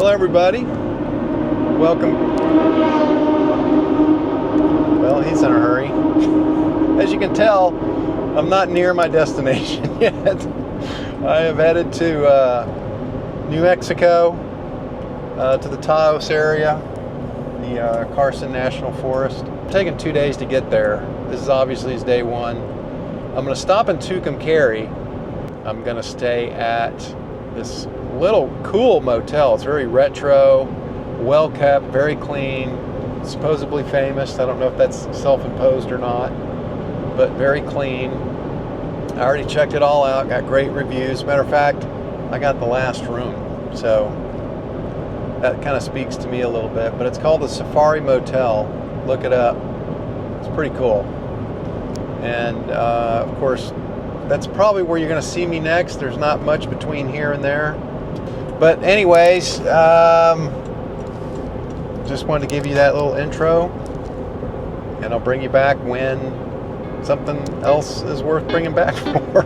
Hello everybody, welcome. Well, he's in a hurry. As you can tell, I'm not near my destination yet. I have headed to New Mexico, to the Taos area, the Carson National Forest. It's taken 2 days to get there. This is obviously day one. I'm going to stop in Tucumcari. I'm going to stay at this little cool motel. It's very retro, well kept, very clean, supposedly famous. I don't know if that's self-imposed or not, but very clean. I already checked it all out, got great reviews. Matter of fact, I got the last room, so that kind of speaks to me a little bit. But it's called the Safari Motel. Look it up. It's pretty cool. And of course, that's probably where you're going to see me next. There's not much between here and there. But anyways, just wanted to give you that little intro, and I'll bring you back when something else is worth bringing back for.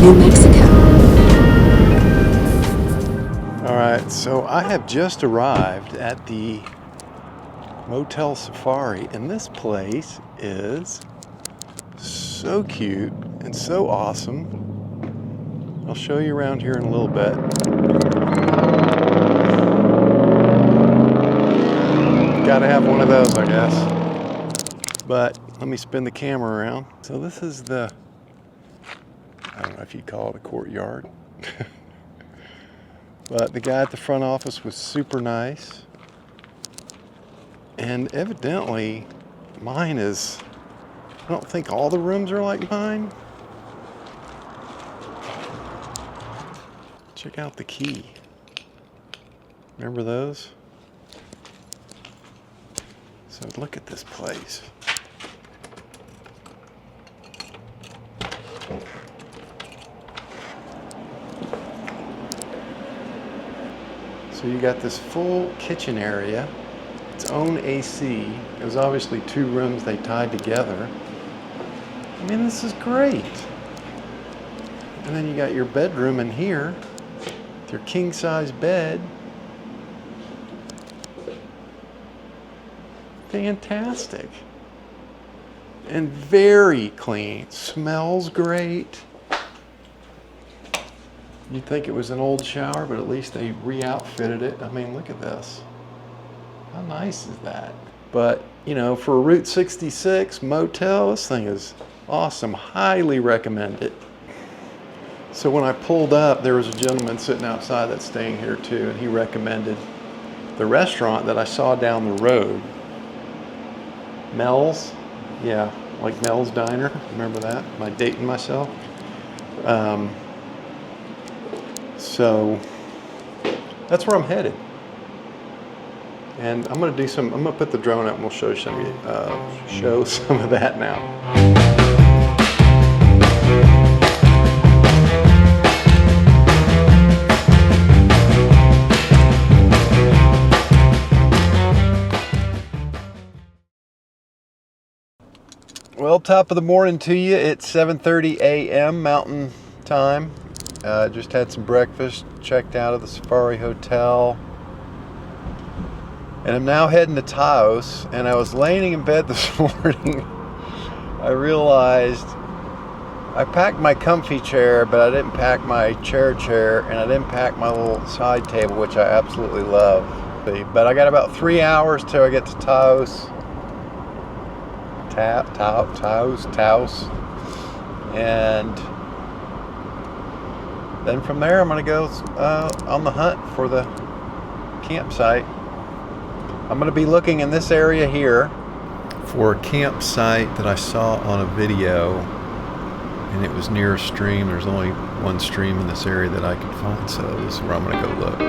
New Mexico. All right, so I have just arrived at the Motel Safari, and this place is so cute and so awesome. I'll show you around here in a little bit. Gotta have one of those, I guess. But let me spin the camera around. So this is the, I don't know if you'd call it a courtyard. But the guy at the front office was super nice. And evidently, mine is, I don't think all the rooms are like mine. Check out the key. Remember those? So look at this place. So you got this full kitchen area, its own AC. It was obviously 2 rooms they tied together. I mean, this is great. And then you got your bedroom in here with your king-size bed. Fantastic. And very clean. Smells great. You'd think it was an old shower, but at least they re-outfitted it. I mean, look at this. How nice is that? But, you know, for a Route 66 motel, this thing is awesome. Highly recommend it. So when I pulled up, there was a gentleman sitting outside that's staying here too, and he recommended the restaurant that I saw down the road. Mel's? Yeah, like Mel's Diner. Remember that? Am I dating myself? So that's where I'm headed, and I'm going to put the drone up and we'll show some of that now. Well, top of the morning to you. It's 7:30 a.m. Mountain Time. Just had some breakfast, checked out of the Safari Hotel, and I'm now heading to Taos. And I was laying in bed this morning. I realized I packed my comfy chair, but I didn't pack my chair, and I didn't pack my little side table, which I absolutely love. But I got about 3 hours till I get to Taos. Taos. And then from there, I'm going to go on the hunt for the campsite. I'm going to be looking in this area here for a campsite that I saw on a video, and it was near a stream. There's only one stream in this area that I could find, so this is where I'm going to go look.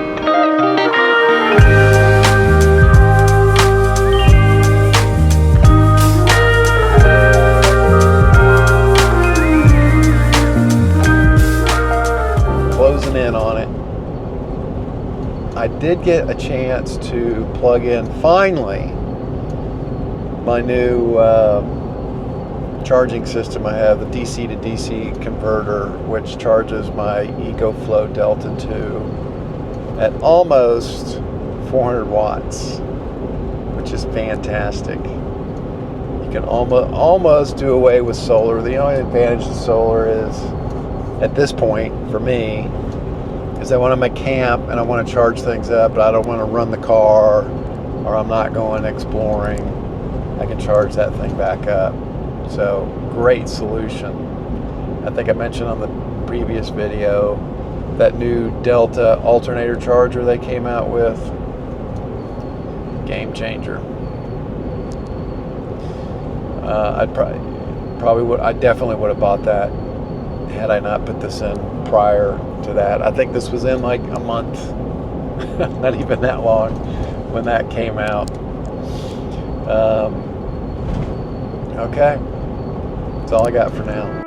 did get a chance to plug in finally my new charging system I have, the DC to DC converter, which charges my EcoFlow Delta 2 at almost 400 watts, which is fantastic. You can almost do away with solar. The only advantage of solar is, at this point, for me, is that when I'm at camp and I want to charge things up, but I don't want to run the car, or I'm not going exploring, I can charge that thing back up. So, great solution. I think I mentioned on the previous video that new Delta alternator charger they came out with. Game changer. I definitely would have bought that had I not put this in prior to that. I think this was in like a month, not even that long, when that came out. Okay, that's all I got for now.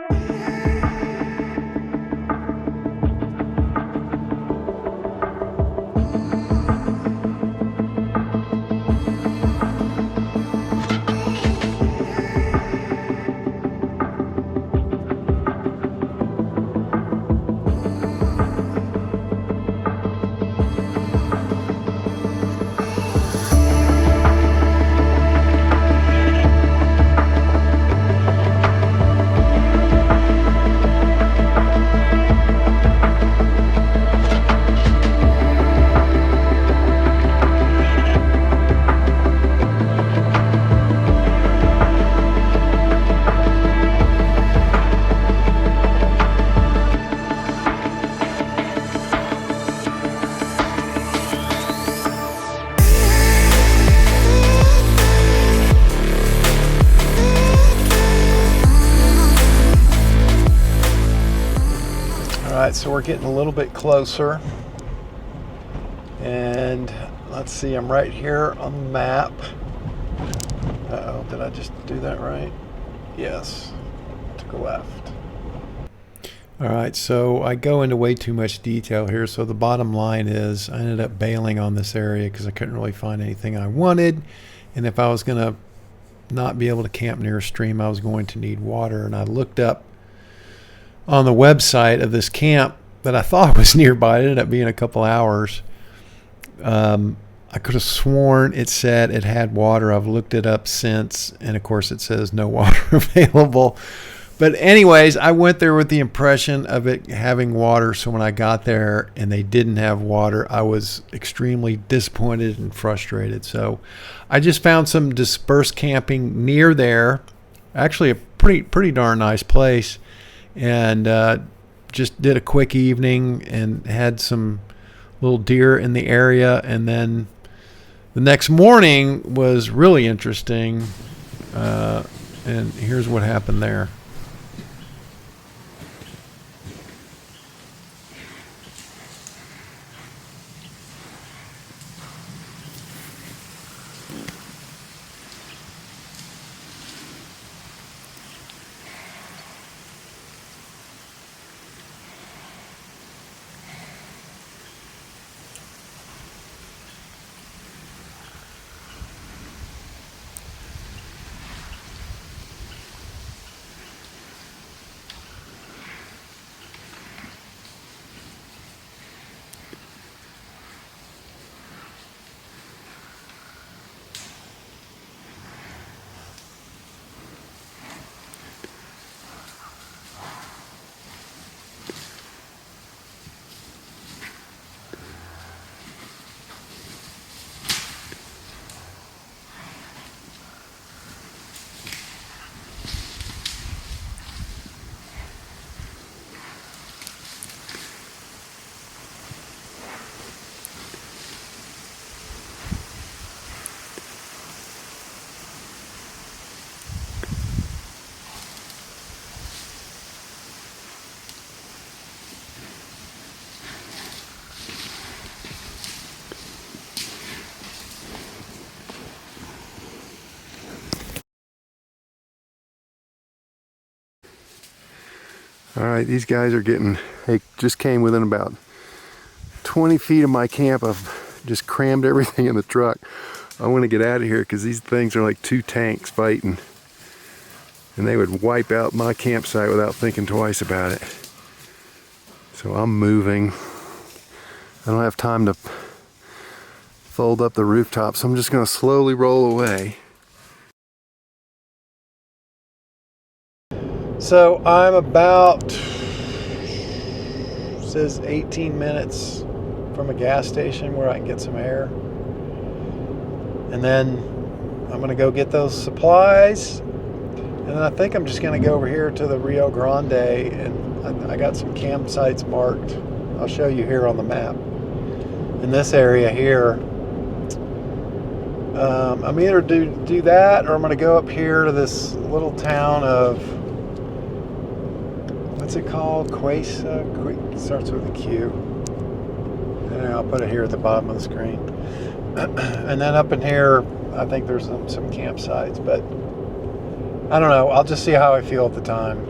Alright, so we're getting a little bit closer, and let's see, I'm right here on the map. Uh-oh, did I just do that right? Yes, took a left. Alright, so I go into way too much detail here, so the bottom line is I ended up bailing on this area because I couldn't really find anything I wanted, and if I was going to not be able to camp near a stream, I was going to need water, and I looked up on the website of this camp that I thought was nearby. It ended up being a couple hours. I could have sworn it said it had water. I've looked it up since, and of course it says no water available. But anyways, I went there with the impression of it having water, so when I got there and they didn't have water, I was extremely disappointed and frustrated. So I just found some dispersed camping near there. Actually a pretty darn nice place. And just did a quick evening and had some little deer in the area, and then the next morning was really interesting, and here's what happened there. All right, these guys are they just came within about 20 feet of my camp of just crammed everything in the truck. I want to get out of here because these things are like 2 tanks fighting. And they would wipe out my campsite without thinking twice about it. So I'm moving. I don't have time to fold up the rooftop, so I'm just going to slowly roll away. So I'm about, it says 18 minutes from a gas station where I can get some air. And then I'm going to go get those supplies. And then I think I'm just going to go over here to the Rio Grande, and I got some campsites marked. I'll show you here on the map. In this area here, I'm either do that, or I'm going to go up here to this little town of, what's it called? Questa? It starts with a Q. And I'll put it here at the bottom of the screen. And then up in here, I think there's some campsites, but I don't know. I'll just see how I feel at the time.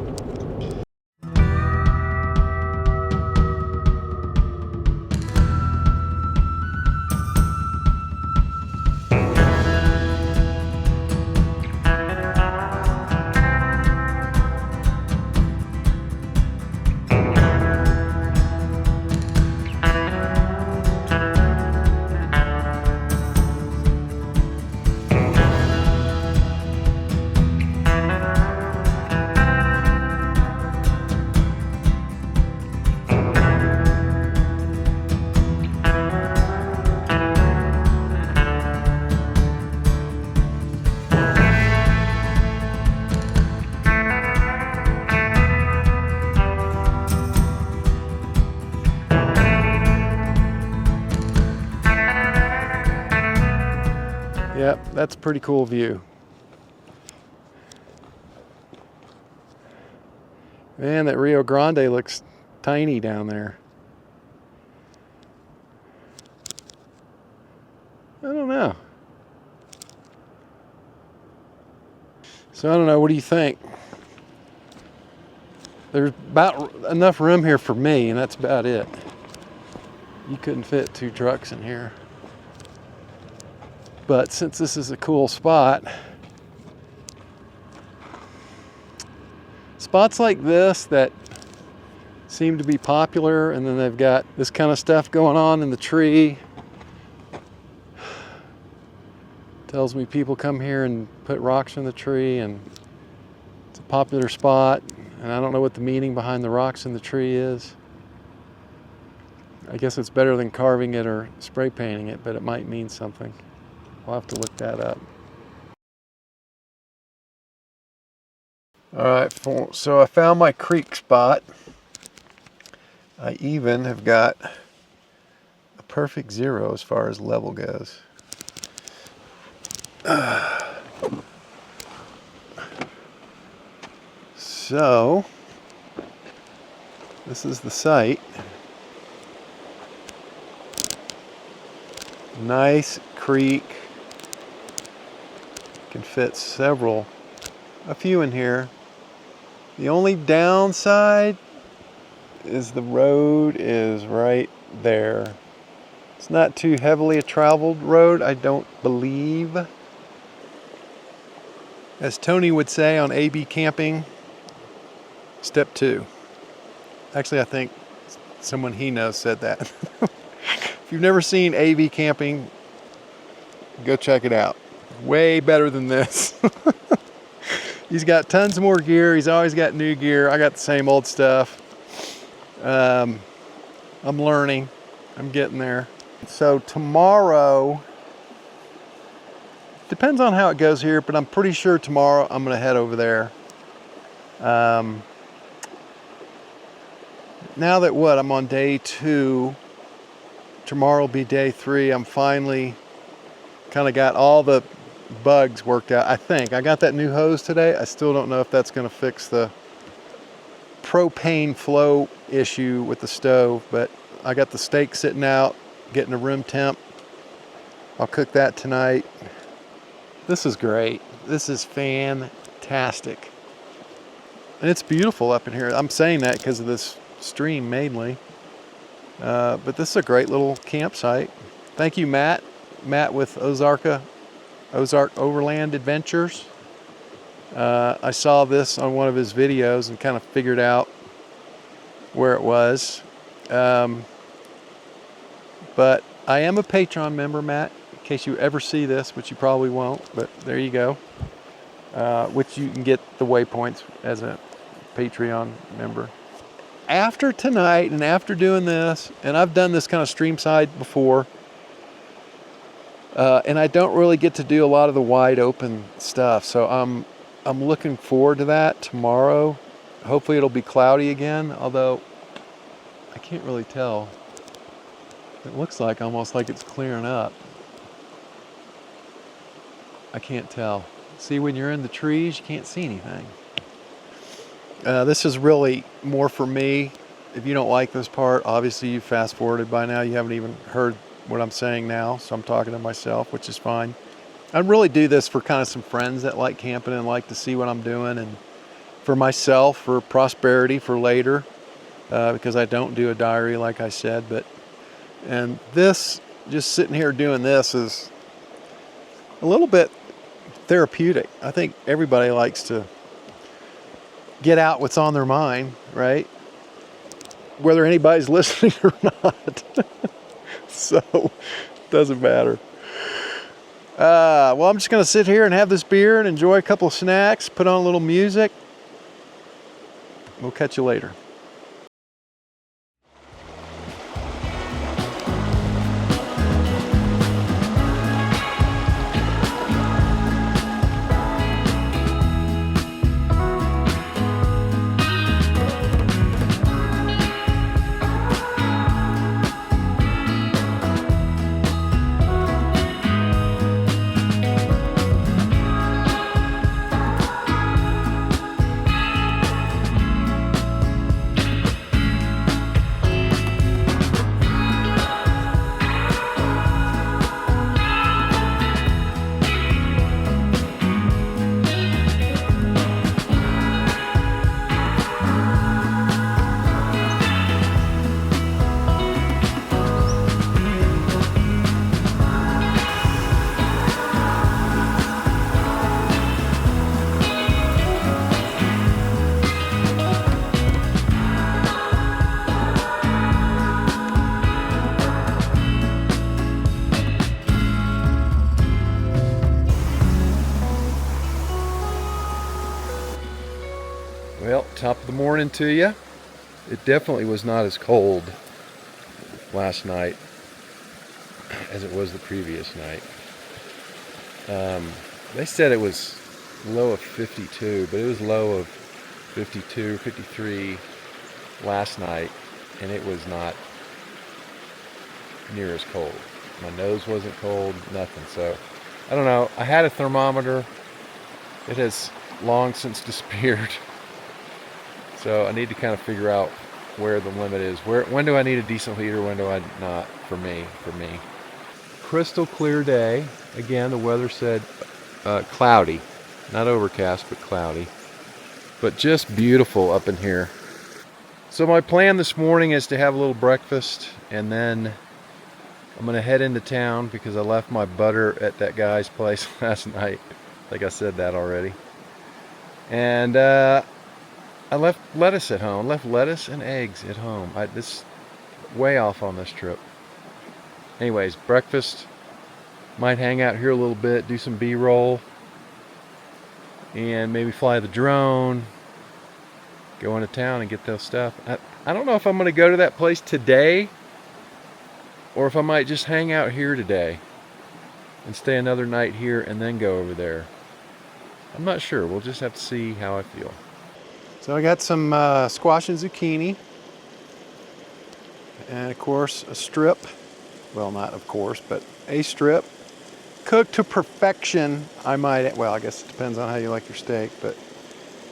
Yep, that's a pretty cool view. Man, that Rio Grande looks tiny down there. I don't know. So I don't know, what do you think? There's about enough room here for me, and that's about it. You couldn't fit 2 trucks in here. But since this is a cool spot, spots like this that seem to be popular, and then they've got this kind of stuff going on in the tree, tells me people come here and put rocks in the tree, and it's a popular spot, and I don't know what the meaning behind the rocks in the tree is. I guess it's better than carving it or spray painting it, but it might mean something. I'll have to look that up. All right, so I found my creek spot. I even have got a perfect 0 as far as level goes. So, this is the site. Nice creek. Can fit a few in here. The only downside is the road is right there. It's not too heavily a traveled road, I don't believe. As Tony would say on AB Camping, step 2. Actually, I think someone he knows said that. If you've never seen AB Camping, go check it out. Way better than this. He's got tons more gear. He's always got new gear. I got the same old stuff. I'm learning. I'm getting there. So tomorrow, depends on how it goes here, but I'm pretty sure tomorrow I'm going to head over there. Now that I'm on day 2, tomorrow will be day 3. I'm finally kind of got all the bugs worked out. I think I got that new hose today. I still don't know if that's going to fix the propane flow issue with the stove, but I got the steak sitting out, getting a room temp. I'll cook that tonight. This is great. This is fantastic. And it's beautiful up in here. I'm saying that because of this stream mainly. But this is a great little campsite. Thank you, Matt. Matt with Ozark Overland Adventures. I saw this on one of his videos and kind of figured out where it was. But I am a Patreon member, Matt, in case you ever see this, which you probably won't, but there you go. Which you can get the waypoints as a Patreon member. After tonight and after doing this, and I've done this kind of streamside before, and I don't really get to do a lot of the wide open stuff, so I'm looking forward to that tomorrow. Hopefully it'll be cloudy again, although I can't really tell. It looks like almost like it's clearing up. I can't tell. See, when you're in the trees, you can't see anything. This is really more for me. If you don't like this part, obviously you fast forwarded by now. You haven't even heard what I'm saying now, so I'm talking to myself, which is fine. I really do this for kind of some friends that like camping and like to see what I'm doing, and for myself, for prosperity, for later, because I don't do a diary like I said. And this, just sitting here doing this, is a little bit therapeutic. I think everybody likes to get out what's on their mind, right? Whether anybody's listening or not. So, it doesn't matter. Well, I'm just going to sit here and have this beer and enjoy a couple of snacks, put on a little music. We'll catch you later. Well, top of the morning to you. It definitely was not as cold last night as it was the previous night. They said it was low of 52, but it was low of 52, 53 last night, and it was not near as cold. My nose wasn't cold, nothing. So, I don't know. I had a thermometer. It has long since disappeared. So I need to kind of figure out where the limit is. When do I need a diesel heater? When do I not? For me. Crystal clear day. Again, the weather said cloudy, not overcast, but cloudy. But just beautiful up in here. So my plan this morning is to have a little breakfast, and then I'm gonna head into town because I left my butter at that guy's place last night. I think I said that already. And I left lettuce at home. Left lettuce and eggs at home. This way off on this trip. Anyways, breakfast. Might hang out here a little bit, do some B-roll, and maybe fly the drone. Go into town and get those stuff. I don't know if I'm going to go to that place today, or if I might just hang out here today and stay another night here and then go over there. I'm not sure. We'll just have to see how I feel. So I got some squash and zucchini, and of course a strip, well, not of course, but a strip, cooked to perfection. I guess it depends on how you like your steak, but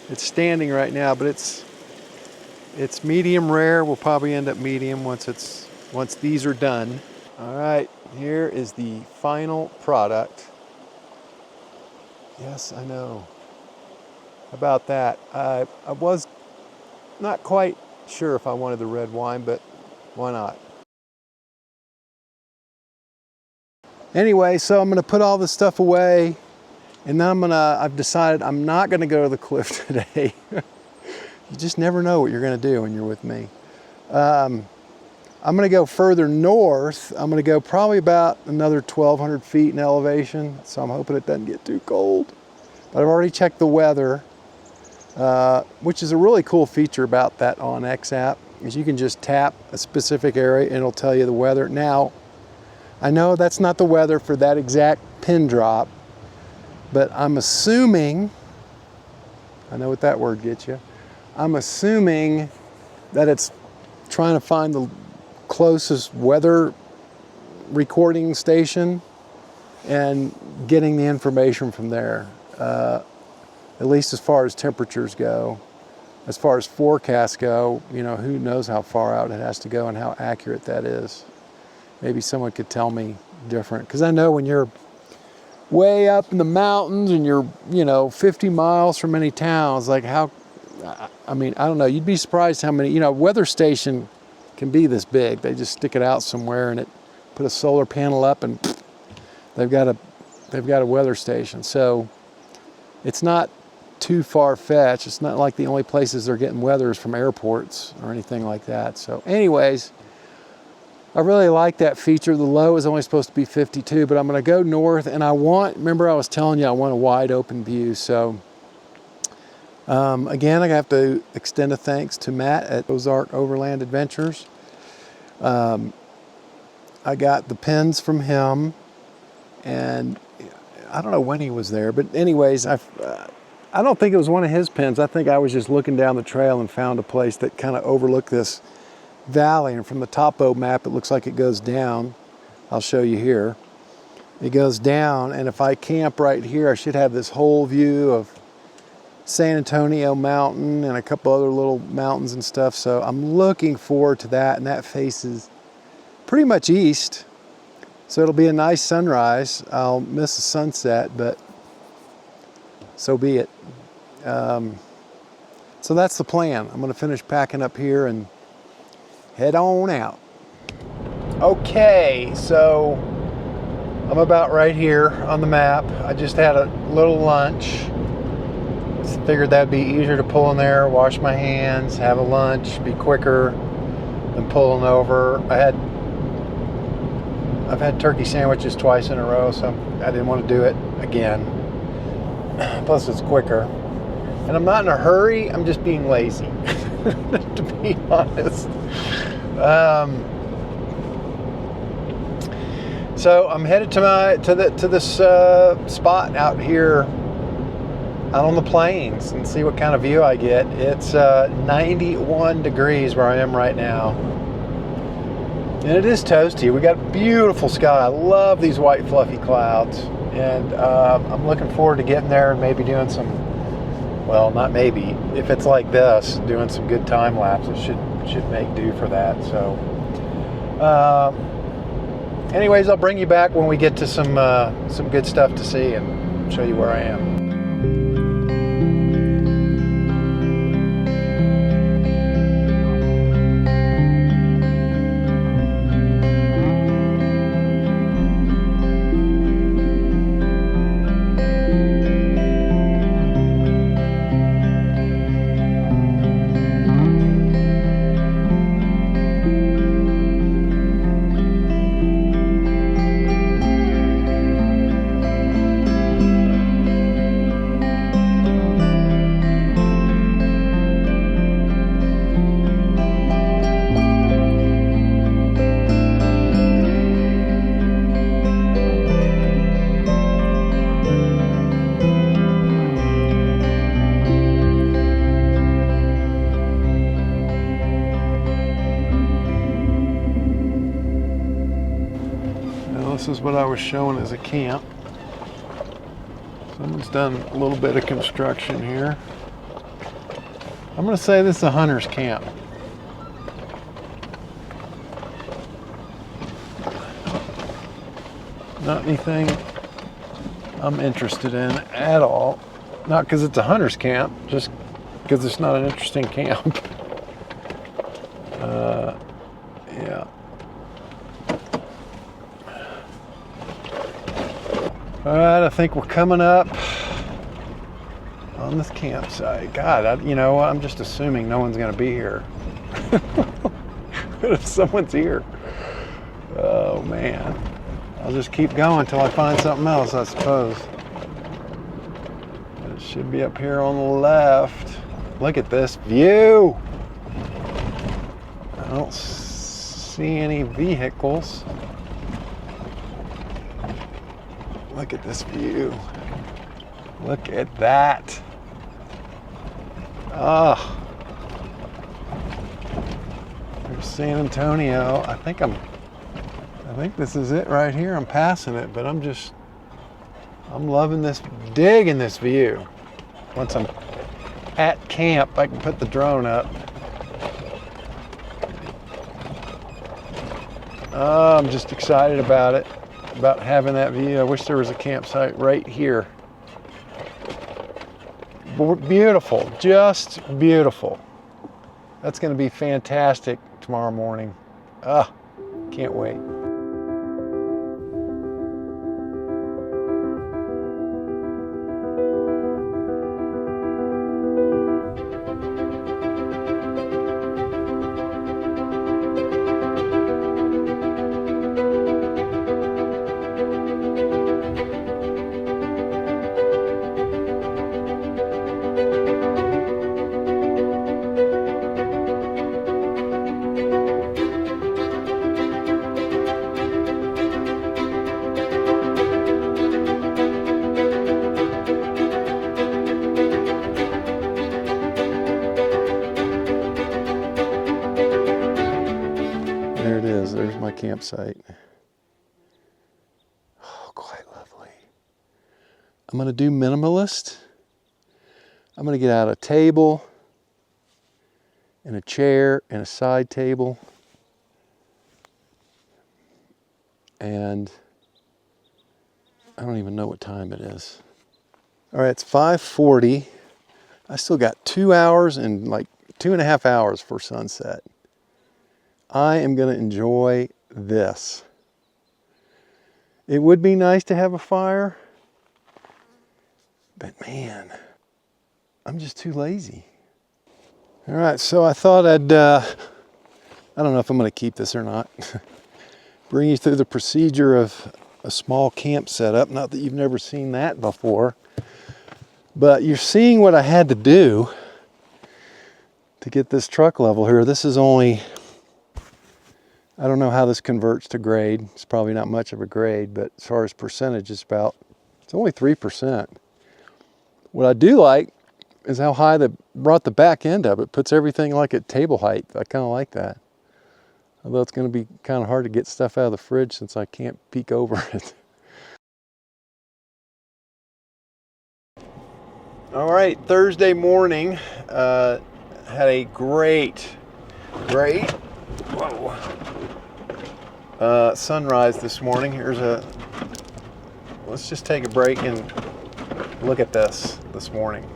it's standing right now, but it's medium rare. We'll probably end up medium once these are done. All right, here is the final product. Yes, I know about that. I was not quite sure if I wanted the red wine, but why not? Anyway, so I'm gonna put all this stuff away, and then I've decided I'm not gonna go to the cliff today. You just never know what you're gonna do when you're with me. I'm gonna go further north. I'm gonna go probably about another 1,200 feet in elevation, so I'm hoping it doesn't get too cold. But I've already checked the weather, which is a really cool feature about that OnX app, is you can just tap a specific area and it'll tell you the weather. Now, I know that's not the weather for that exact pin drop, but I'm assuming, I know what that word gets you, I'm assuming that it's trying to find the closest weather recording station and getting the information from there, at least as far as temperatures go. As far as forecasts go, you know, who knows how far out it has to go and how accurate that is. Maybe someone could tell me different, because I know when you're way up in the mountains and you're, you know, 50 miles from any towns, like how, I mean, I don't know, you'd be surprised how many, you know, weather station can be this big. They just stick it out somewhere and put a solar panel up and they've got a weather station. So it's not too far-fetched. It's not like the only places they're getting weather is from airports or anything like that. So anyways, I really like that feature. The low is only supposed to be 52, but I'm gonna go north, and remember I was telling you I want a wide open view. So again, I have to extend a thanks to Matt at Ozark Overland Adventures. I got the pins from him, and I don't know when he was there, but anyways, I don't think it was one of his pins. I think I was just looking down the trail and found a place that kind of overlooked this valley, and from the topo map it looks like it goes down. I'll show you here. It goes down, and if I camp right here, I should have this whole view of San Antonio Mountain and a couple other little mountains and stuff. So I'm looking forward to that, and that faces pretty much east, so it'll be a nice sunrise. I'll miss the sunset, but so be it. So that's the plan. I'm gonna finish packing up here and head on out. Okay, so I'm about right here on the map. I just had a little lunch. Figured that'd be easier to pull in there, wash my hands, have a lunch, be quicker than pulling over. I've had turkey sandwiches twice in a row, so I didn't want to do it again. Plus it's quicker. And I'm not in a hurry, I'm just being lazy, to be honest. So I'm headed to this spot out here, out on the plains, and see what kind of view I get. It's 91 degrees where I am right now, and it is toasty. We got beautiful sky. I love these white fluffy clouds, and I'm looking forward to getting there and maybe doing some, well, not maybe, if it's like this, doing some good time lapses. Should make do for that. So anyways, I'll bring you back when we get to some good stuff to see and show you where I am. This is what I was showing as a camp. Someone's done a little bit of construction here. I'm going to say this is a hunter's camp. Not anything I'm interested in at all. Not because it's a hunter's camp, just because it's not an interesting camp. Yeah. All right, I think we're coming up on this campsite. God, you know what? I'm just assuming no one's going to be here. What if someone's here? Oh, man. I'll just keep going until I find something else, I suppose. It should be up here on the left. Look at this view. I don't see any vehicles. Look at this view. Look at that. Ah. There's San Antonio. I think this is it right here. I'm passing it, but I'm loving this, digging this view. Once I'm at camp, I can put the drone up. Oh, I'm just excited about it, about having that view. I wish there was a campsite right here. Beautiful, just beautiful. That's going to be fantastic tomorrow morning. Ah, can't wait. There it is. There's my campsite. Oh, quite lovely. I'm going to do minimalist. I'm going to get out a table and a chair and a side table. And I don't even know what time it is. All right, it's 5:40. I still got 2 hours and like 2.5 hours for sunset. I am going to enjoy this. It would be nice to have a fire, but man, I'm just too lazy. All right, so I thought I don't know if I'm going to keep this or not. Bring you through the procedure of a small camp setup. Not that you've never seen that before, but you're seeing what I had to do to get this truck level here. This is only, I don't know how this converts to grade. It's probably not much of a grade, but as far as percentage, it's only 3%. What I do like is how high they brought the back end up. It puts everything like at table height. I kind of like that. Although it's going to be kind of hard to get stuff out of the fridge since I can't peek over it. All right, Thursday morning, had a great sunrise this morning. Let's just take a break and look at this morning.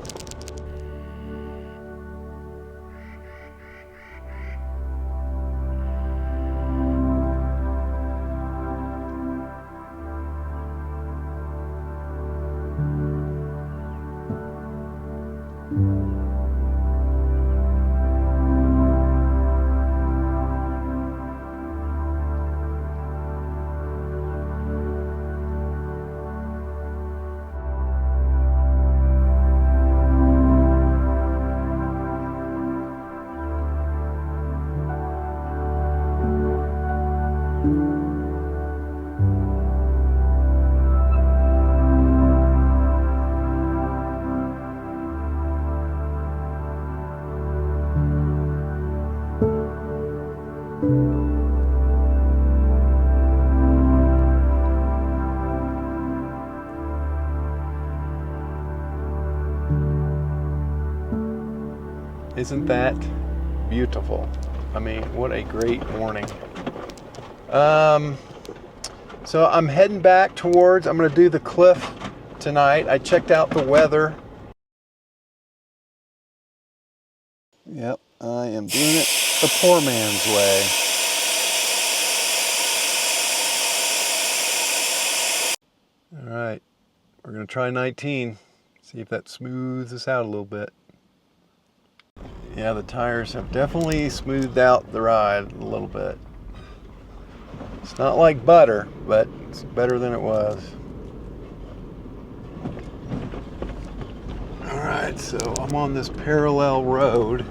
Isn't that beautiful? I mean, what a great morning. So I'm heading back towards, I'm going to do the cliff tonight. I checked out the weather. Yep, I am doing it the poor man's way. All right, We're gonna try 19, see if that smooths us out a little bit. Yeah, the tires have definitely smoothed out the ride a little bit. It's not like butter, but it's better than it was. All right, so I'm on this parallel road.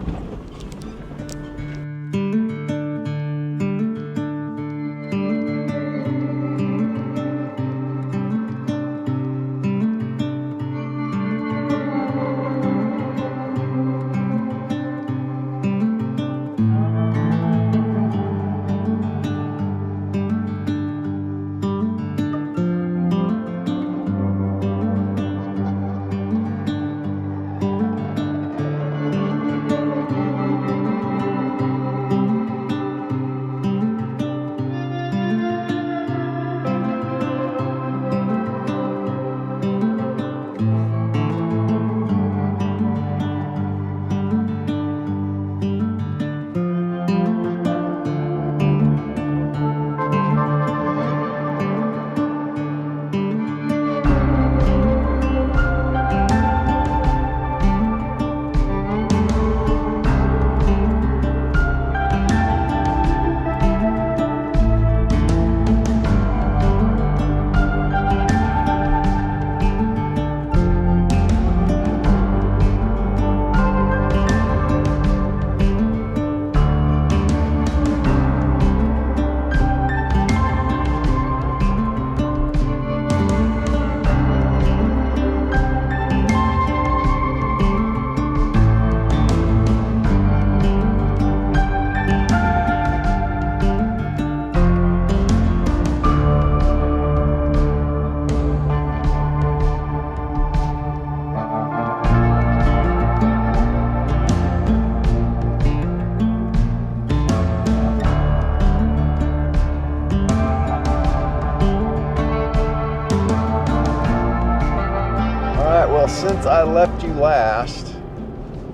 Since I left you last,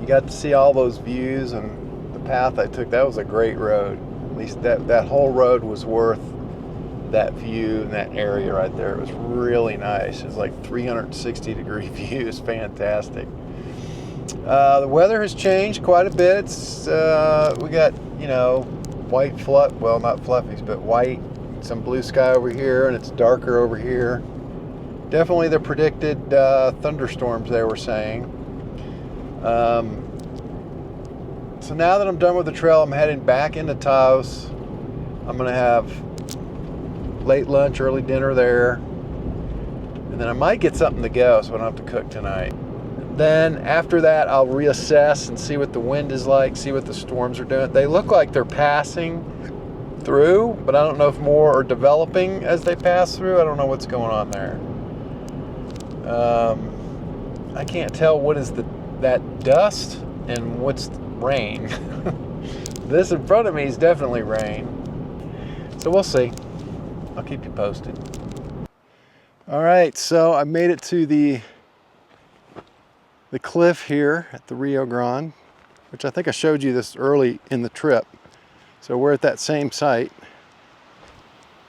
you got to see all those views and the path I took. That was a great road. At least that whole road was worth that view and that area right there. It was really nice. It was like 360-degree views, fantastic. The weather has changed quite a bit. It's, we got, you know, white fluff, well, not fluffies, but white, some blue sky over here, and it's darker over here. Definitely the predicted thunderstorms they were saying. So now that I'm done with the trail, I'm heading back into Taos. I'm gonna have late lunch, early dinner there. And then I might get something to go so I don't have to cook tonight. Then after that, I'll reassess and see what the wind is like, see what the storms are doing. They look like they're passing through, but I don't know if more are developing as they pass through. I don't know what's going on there. I can't tell what is that dust and what's rain. This in front of me is definitely rain. So we'll see. I'll keep you posted. All right, so I made it to the cliff here at the Rio Grande, which I think I showed you this early in the trip. So we're at that same site.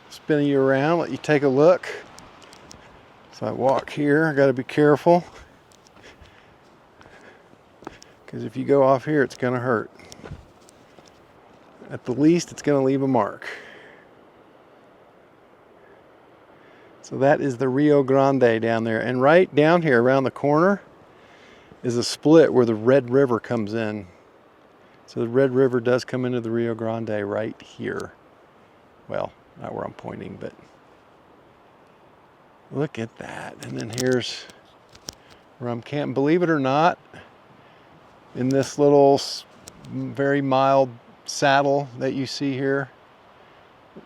Spinning you around, let you take a look. So I walk here, I gotta be careful. Because if you go off here, it's gonna hurt. At the least, it's gonna leave a mark. So that is the Rio Grande down there. And right down here around the corner is a split where the Red River comes in. So the Red River does come into the Rio Grande right here. Well, not where I'm pointing, but look at that. And then here's where I'm camping. Believe it or not, in this little very mild saddle that you see here,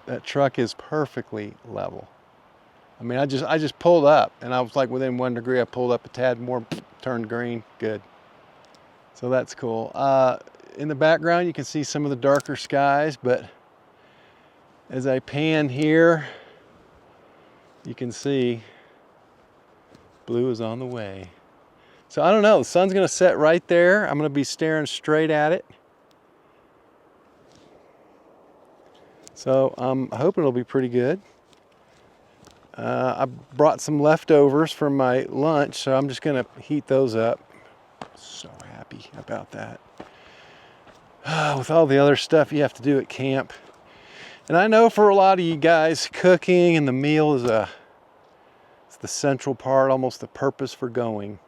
that truck is perfectly level. I mean, I just pulled up and I was like within 1 degree. I pulled up a tad more, turned green, good. So that's cool. In the background, you can see some of the darker skies, but as I pan here, you can see blue is on the way. So I don't know, the sun's gonna set right there. I'm gonna be staring straight at it. So I'm hoping it'll be pretty good. I brought some leftovers from my lunch, so I'm just gonna heat those up. So happy about that. With all the other stuff you have to do at camp. And I know for a lot of you guys, cooking and the meal is it's the central part, almost the purpose for going.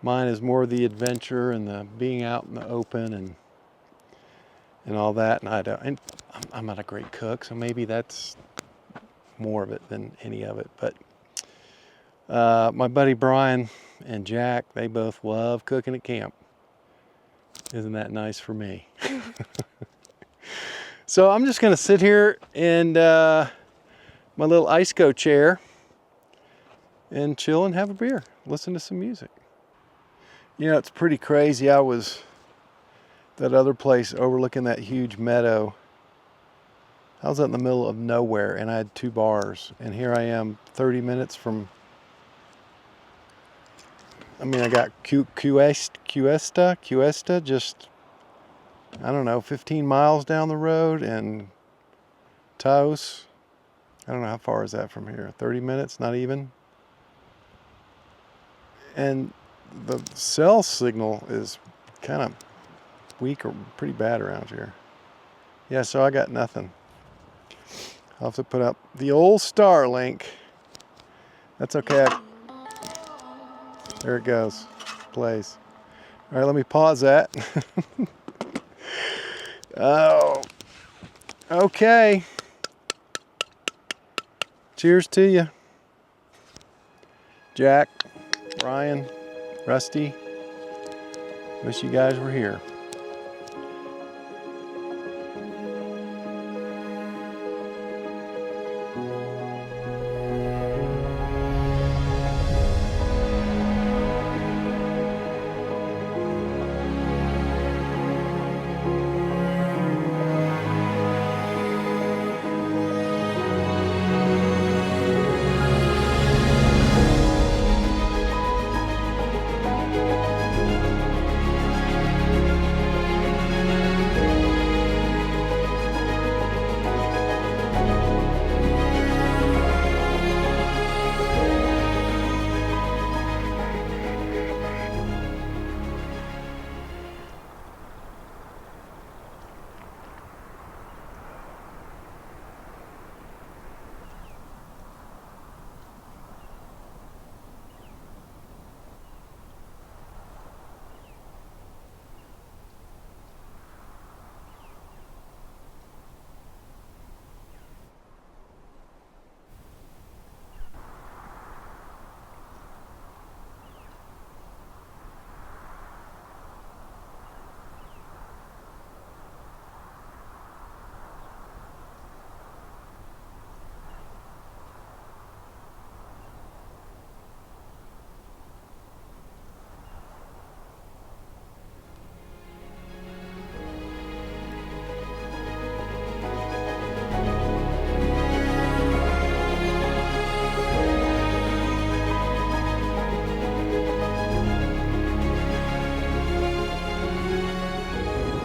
Mine is more the adventure and the being out in the open and all that. And I'm not a great cook, so maybe that's more of it than any of it. But my buddy Brian and Jack, they both love cooking at camp. Isn't that nice for me? So I'm just gonna sit here in my little Iceco chair and chill and have a beer, listen to some music. You know, it's pretty crazy. I was that other place overlooking that huge meadow. I was out in the middle of nowhere and I had 2 bars, and here I am 30 minutes from, I got Questa, just, I don't know, 15 miles down the road, and Taos, I don't know, how far is that from here? 30 minutes, not even. And the cell signal is kind of weak or pretty bad around here. Yeah, so I got nothing. I'll have to put up the old Starlink. That's okay. There it goes. Plays. All right, let me pause that. Oh, okay. Cheers to you. Jack, Ryan, Rusty. Wish you guys were here.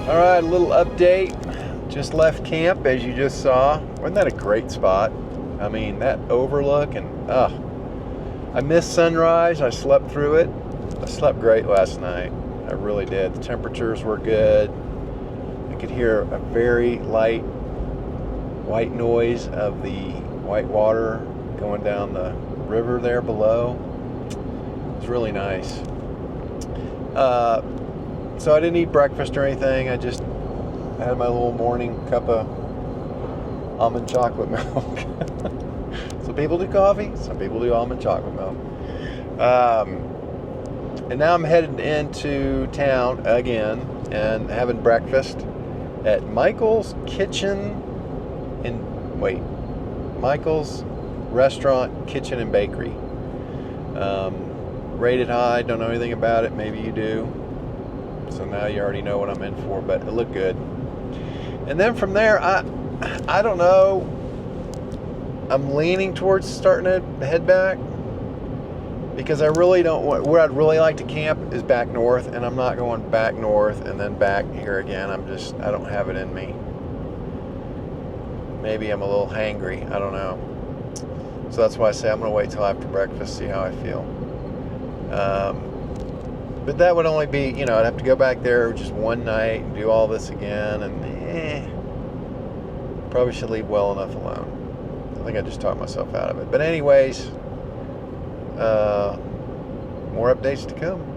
All right, a little update. Just left camp, as you just saw. Wasn't that a great spot? I mean, that overlook, and I missed sunrise. I slept through it. I slept great last night. I really did. The temperatures were good. I could hear a very light white noise of the white water going down the river there below. It was really nice. So I didn't eat breakfast or anything. I just had my little morning cup of almond chocolate milk. Some people do coffee, some people do almond chocolate milk. And now I'm headed into town again and having breakfast at Michael's Michael's Restaurant, Kitchen and Bakery. Rated high, don't know anything about it, maybe you do. So now you already know what I'm in for, but it looked good. And then from there, I don't know, I'm leaning towards starting to head back, because I really don't want, where I'd really like to camp is back north, and I'm not going back north and then back here again. I don't have it in me. Maybe I'm a little hangry, I don't know. So that's why I say I'm going to wait till after breakfast, see how I feel. But that would only be, you know, I'd have to go back there just one night and do all this again, and probably should leave well enough alone. I think I just talked myself out of it. But anyways, more updates to come.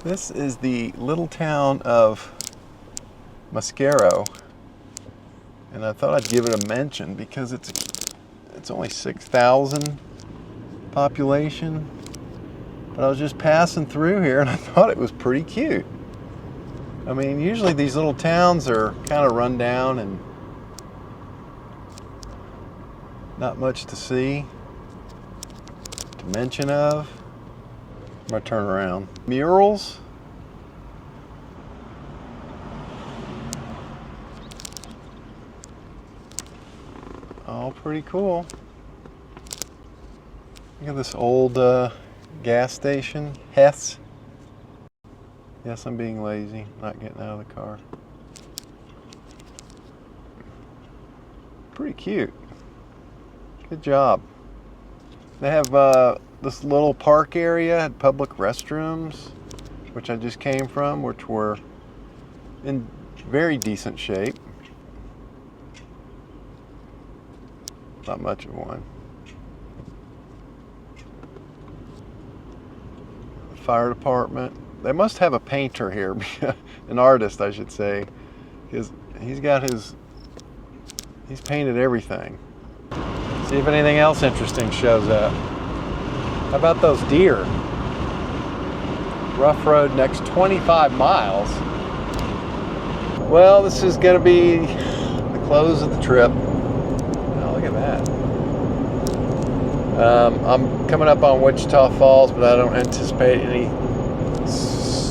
This is the little town of Mascaro, and I thought I'd give it a mention because it's only 6,000 population, but I was just passing through here and I thought it was pretty cute. I mean, usually these little towns are kind of run down and not much to see, to mention of. I'm gonna turn around. Murals. All pretty cool. Look at this old gas station, Hess. Yes, I'm being lazy, not getting out of the car. Pretty cute. Good job. They have this little park area, had public restrooms, which I just came from, which were in very decent shape. Not much of one. The fire department. They must have a painter here, an artist, I should say, because he's painted everything. See if anything else interesting shows up. How about those deer? Rough road next 25 miles. Well, this is going to be the close of the trip. Oh, look at that. I'm coming up on Wichita Falls, but I don't anticipate anything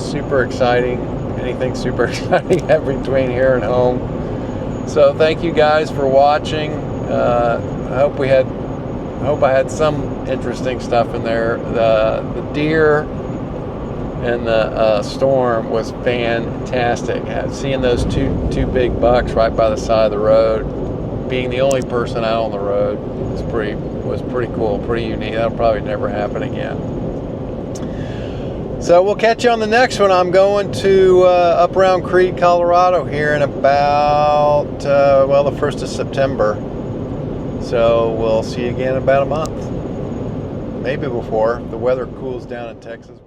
super exciting between here and home. So thank you guys for watching. I hope I had some interesting stuff in there. The deer and the storm was fantastic. Seeing those two big bucks right by the side of the road, being the only person out on the road, was pretty cool, pretty unique. That'll probably never happen again. So we'll catch you on the next one. I'm going to up around Creed, Colorado here in about the 1st of September. So we'll see you again in about a month, maybe before the weather cools down in Texas.